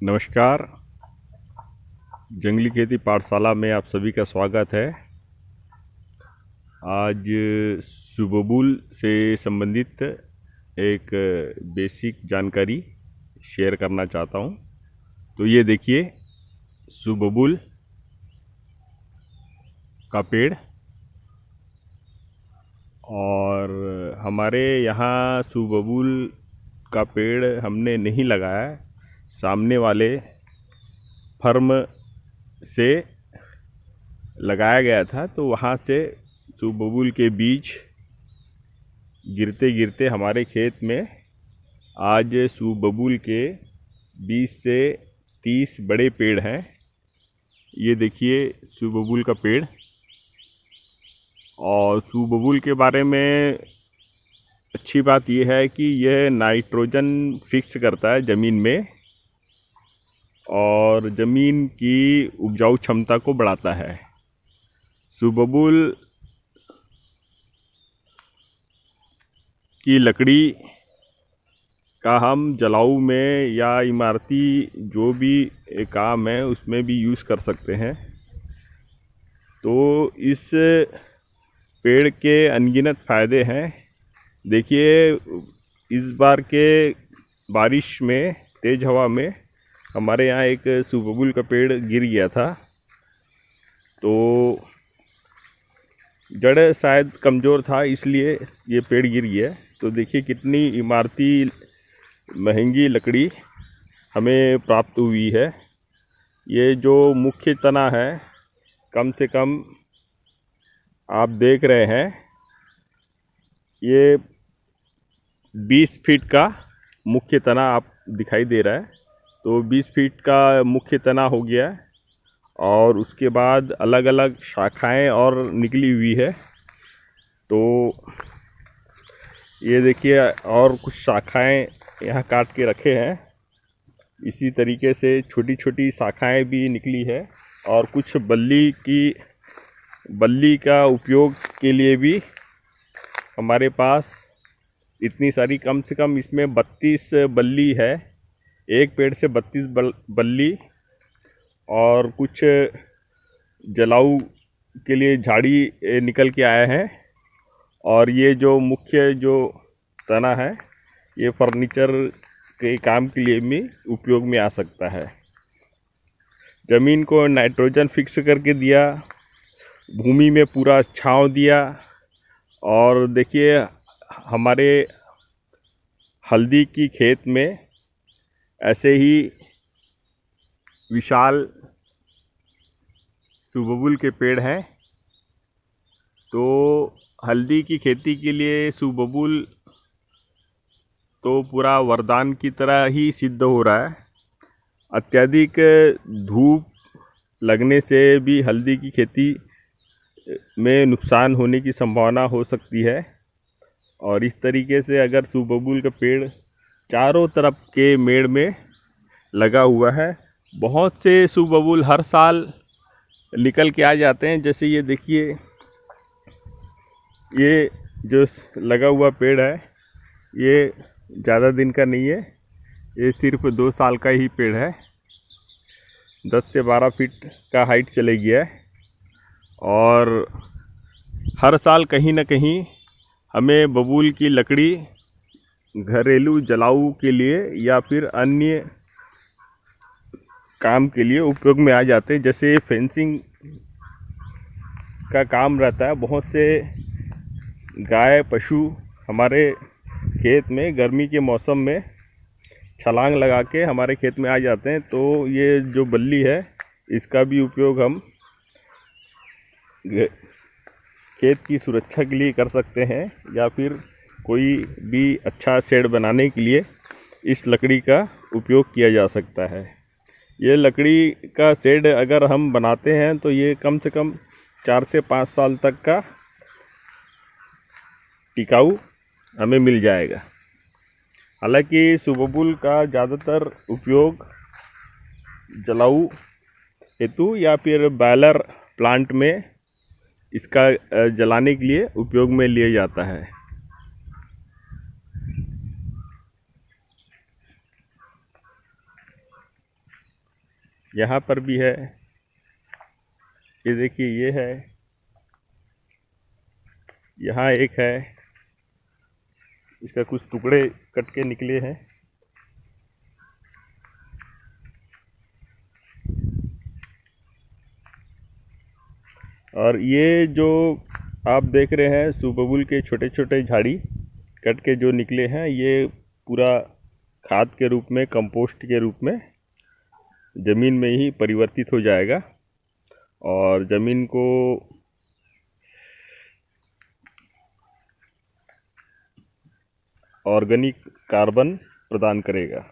नमस्कार। जंगली खेती पाठशाला में आप सभी का स्वागत है। आज सुबबुल से संबंधित एक बेसिक जानकारी शेयर करना चाहता हूँ। तो ये देखिए, सुबबुल का पेड़, और हमारे यहाँ सुबबुल का पेड़ हमने नहीं लगाया है, सामने वाले फर्म से लगाया गया था। तो वहाँ से सुबबुल के बीज गिरते गिरते हमारे खेत में आज सुबबुल के 20 से 30 बड़े पेड़ हैं। ये देखिए सुबबुल का पेड़। और सुबबुल के बारे में अच्छी बात यह है कि यह नाइट्रोजन फिक्स करता है ज़मीन में और ज़मीन की उपजाऊ क्षमता को बढ़ाता है। सुबबुल की लकड़ी का हम जलाऊ में या इमारती जो भी काम है उसमें भी यूज़ कर सकते हैं। तो इस पेड़ के अनगिनत फ़ायदे हैं। देखिए, इस बार के बारिश में, तेज़ हवा में हमारे यहाँ एक सुबबुल का पेड़ गिर गया था। तो जड़ शायद कमज़ोर था, इसलिए ये पेड़ गिर गया। तो देखिए कितनी इमारती महंगी लकड़ी हमें प्राप्त हुई है। ये जो मुख्य तना है, कम से कम आप देख रहे हैं, ये 20 फीट का मुख्य तना आप दिखाई दे रहा है। तो 20 फीट का मुख्य तना हो गया, और उसके बाद अलग अलग शाखाएं और निकली हुई है। तो ये देखिए, और कुछ शाखाएं यहाँ काट के रखे हैं। इसी तरीके से छोटी छोटी शाखाएं भी निकली है, और कुछ बल्ली का उपयोग के लिए भी हमारे पास इतनी सारी, कम से कम इसमें 32 बल्ली है। एक पेड़ से 32 बल्ली, और कुछ जलाऊ के लिए झाड़ी निकल के आए हैं। और ये जो मुख्य जो तना है, ये फर्नीचर के काम के लिए भी उपयोग में आ सकता है। ज़मीन को नाइट्रोजन फिक्स करके दिया, भूमि में पूरा छांव दिया। और देखिए, हमारे हल्दी की खेत में ऐसे ही विशाल सुबबुल के पेड़ हैं। तो हल्दी की खेती के लिए सुबबुल तो पूरा वरदान की तरह ही सिद्ध हो रहा है। अत्यधिक धूप लगने से भी हल्दी की खेती में नुकसान होने की संभावना हो सकती है। और इस तरीके से अगर सुबबुल का पेड़ चारों तरफ के मेड़ में लगा हुआ है, बहुत से सुबबुल हर साल निकल के आ जाते हैं। जैसे ये देखिए, ये जो लगा हुआ पेड़ है, ये ज़्यादा दिन का नहीं है, ये सिर्फ 2 साल का ही पेड़ है। 10 से 12 फीट का हाइट चले गया है। और हर साल कहीं ना कहीं हमें बबूल की लकड़ी घरेलू जलाऊ के लिए या फिर अन्य काम के लिए उपयोग में आ जाते हैं। जैसे फेंसिंग का काम रहता है, बहुत से गाय पशु हमारे खेत में गर्मी के मौसम में छलांग लगा के हमारे खेत में आ जाते हैं। तो ये जो बल्ली है, इसका भी उपयोग हम खेत की सुरक्षा के लिए कर सकते हैं, या फिर कोई भी अच्छा शेड बनाने के लिए इस लकड़ी का उपयोग किया जा सकता है। ये लकड़ी का शेड अगर हम बनाते हैं तो ये कम से कम 4 से 5 साल तक का टिकाऊ हमें मिल जाएगा। हालांकि सुबबुल का ज़्यादातर उपयोग जलाऊ हेतु या फिर बॉयलर प्लांट में इसका जलाने के लिए उपयोग में लिया जाता है। यहाँ पर भी है, ये देखिए ये है, यहाँ एक है, इसका कुछ टुकड़े कट के निकले हैं। और ये जो आप देख रहे हैं सुबबुल के छोटे छोटे झाड़ी कट के जो निकले हैं, ये पूरा खाद के रूप में, कंपोस्ट के रूप में ज़मीन में ही परिवर्तित हो जाएगा और ज़मीन को ऑर्गेनिक कार्बन प्रदान करेगा।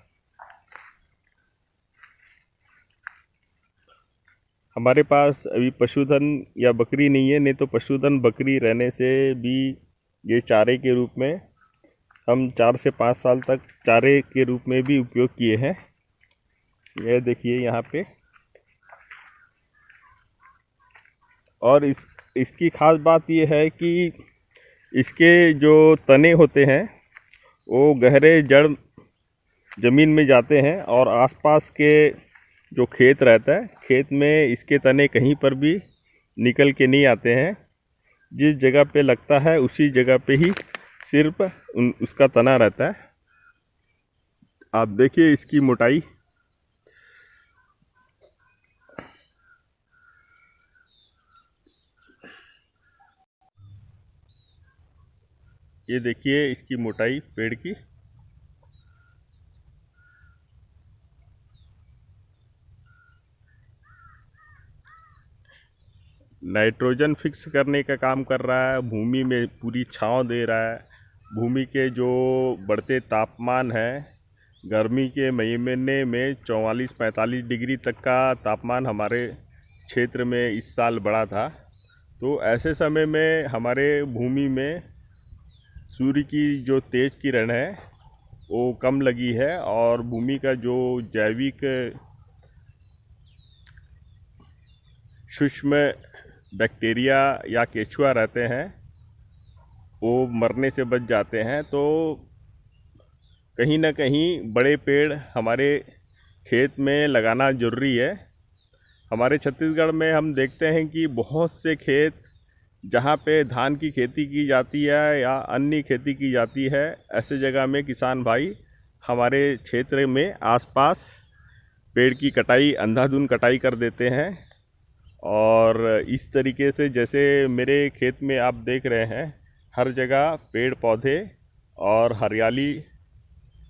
हमारे पास अभी पशुधन या बकरी नहीं है, नहीं तो पशुधन बकरी रहने से भी ये चारे के रूप में हम 4 से 5 साल तक चारे के रूप में भी उपयोग किए हैं। यह देखिए यहाँ पे। और इसकी खास बात ये है कि इसके जो तने होते हैं वो गहरे जड़ ज़मीन में जाते हैं और आसपास के जो खेत रहता है, खेत में इसके तने कहीं पर भी निकल के नहीं आते हैं। जिस जगह पे लगता है उसी जगह पे ही सिर्फ उसका तना रहता है। आप देखिए इसकी मोटाई, ये देखिए इसकी मोटाई पेड़ की। नाइट्रोजन फिक्स करने का काम कर रहा है, भूमि में पूरी छांव दे रहा है। भूमि के जो बढ़ते तापमान है, गर्मी के महीने में 44-45 डिग्री तक का तापमान हमारे क्षेत्र में इस साल बढ़ा था। तो ऐसे समय में हमारे भूमि में सूर्य की जो तेज किरण है वो कम लगी है और भूमि का जो जैविक सूक्ष्म बैक्टीरिया या केचुआ रहते हैं वो मरने से बच जाते हैं। तो कहीं ना कहीं बड़े पेड़ हमारे खेत में लगाना ज़रूरी है। हमारे छत्तीसगढ़ में हम देखते हैं कि बहुत से खेत जहाँ पे धान की खेती की जाती है या अन्य खेती की जाती है, ऐसे जगह में किसान भाई हमारे क्षेत्र में आसपास पेड़ की कटाई, अंधाधुंध कटाई कर देते हैं। और इस तरीके से जैसे मेरे खेत में आप देख रहे हैं, हर जगह पेड़ पौधे और हरियाली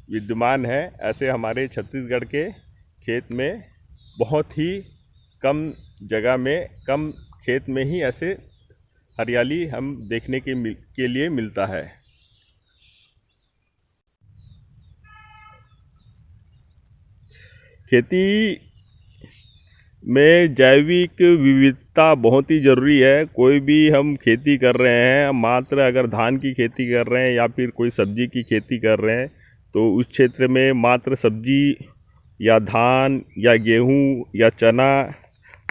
विद्यमान है, ऐसे हमारे छत्तीसगढ़ के खेत में बहुत ही कम जगह में, कम खेत में ही ऐसे हरियाली हम देखने के लिए मिलता है। खेती में जैविक विविधता बहुत ही ज़रूरी है। कोई भी हम खेती कर रहे हैं, मात्र अगर धान की खेती कर रहे हैं या फिर कोई सब्जी की खेती कर रहे हैं, तो उस क्षेत्र में मात्र सब्जी या धान या गेहूं या चना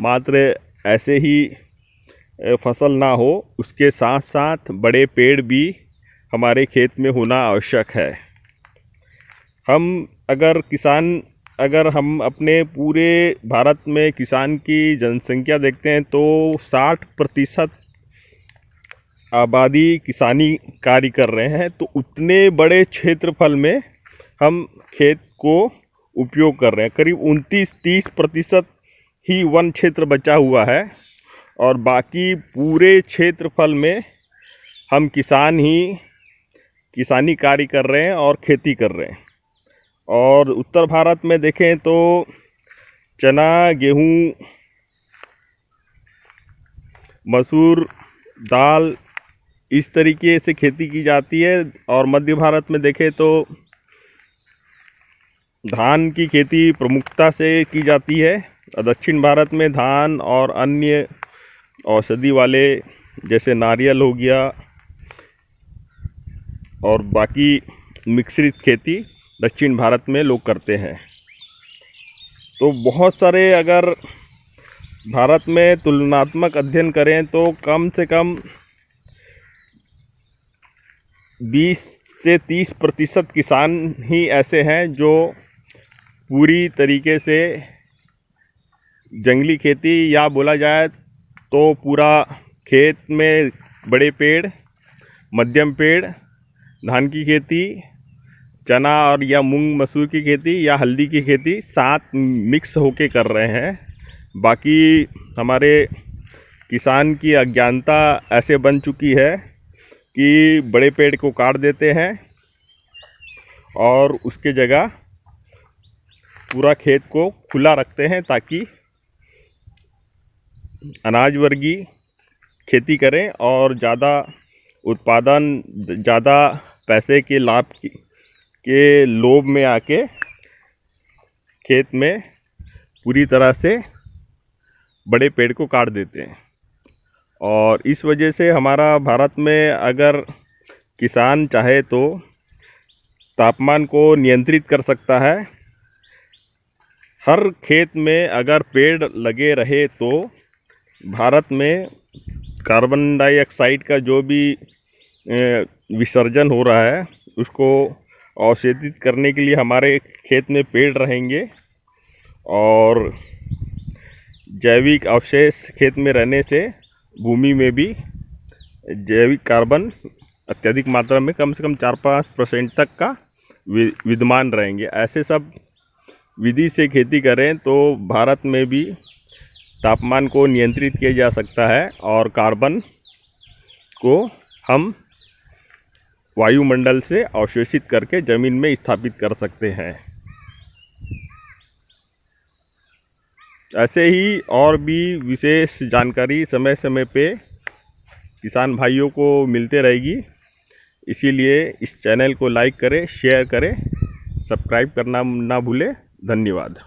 मात्र ऐसे ही फसल ना हो, उसके साथ साथ बड़े पेड़ भी हमारे खेत में होना आवश्यक है। अगर हम अपने पूरे भारत में किसान की जनसंख्या देखते हैं तो 60% आबादी किसानी कार्य कर रहे हैं। तो उतने बड़े क्षेत्रफल में हम खेत को उपयोग कर रहे हैं। करीब 29-30% ही वन क्षेत्र बचा हुआ है और बाकी पूरे क्षेत्रफल में हम किसानी कार्य कर रहे हैं और खेती कर रहे हैं। और उत्तर भारत में देखें तो चना, गेहूं, मसूर, दाल इस तरीके से खेती की जाती है। और मध्य भारत में देखें तो धान की खेती प्रमुखता से की जाती है। दक्षिण भारत में धान और अन्य औषधि वाले जैसे नारियल हो गया और बाकी मिश्रित खेती दक्षिण भारत में लोग करते हैं। तो बहुत सारे, अगर भारत में तुलनात्मक अध्ययन करें तो कम से कम 20 से 30% किसान ही ऐसे हैं जो पूरी तरीके से जंगली खेती या बोला जाए तो पूरा खेत में बड़े पेड़, मध्यम पेड़, धान की खेती, चना और या मूंग मसूर की खेती या हल्दी की खेती साथ मिक्स होके कर रहे हैं। बाकी हमारे किसान की अज्ञानता ऐसे बन चुकी है कि बड़े पेड़ को काट देते हैं और उसके जगह पूरा खेत को खुला रखते हैं ताकि अनाज वर्गीय खेती करें और ज़्यादा उत्पादन, ज़्यादा पैसे के लाभ के लोभ में आके खेत में पूरी तरह से बड़े पेड़ को काट देते हैं। और इस वजह से हमारा भारत में अगर किसान चाहे तो तापमान को नियंत्रित कर सकता है। हर खेत में अगर पेड़ लगे रहे तो भारत में कार्बन डाइऑक्साइड का जो भी विसर्जन हो रहा है उसको अवशोषित करने के लिए हमारे खेत में पेड़ रहेंगे और जैविक अवशेष खेत में रहने से भूमि में भी जैविक कार्बन अत्यधिक मात्रा में कम से कम 4-5% तक का विद्यमान रहेंगे। ऐसे सब विधि से खेती करें तो भारत में भी तापमान को नियंत्रित किया जा सकता है और कार्बन को हम वायुमंडल से अवशोषित करके ज़मीन में स्थापित कर सकते हैं। ऐसे ही और भी विशेष जानकारी समय समय पे किसान भाइयों को मिलते रहेगी। इसीलिए इस चैनल को लाइक करें, शेयर करें, सब्सक्राइब करना ना भूलें। धन्यवाद।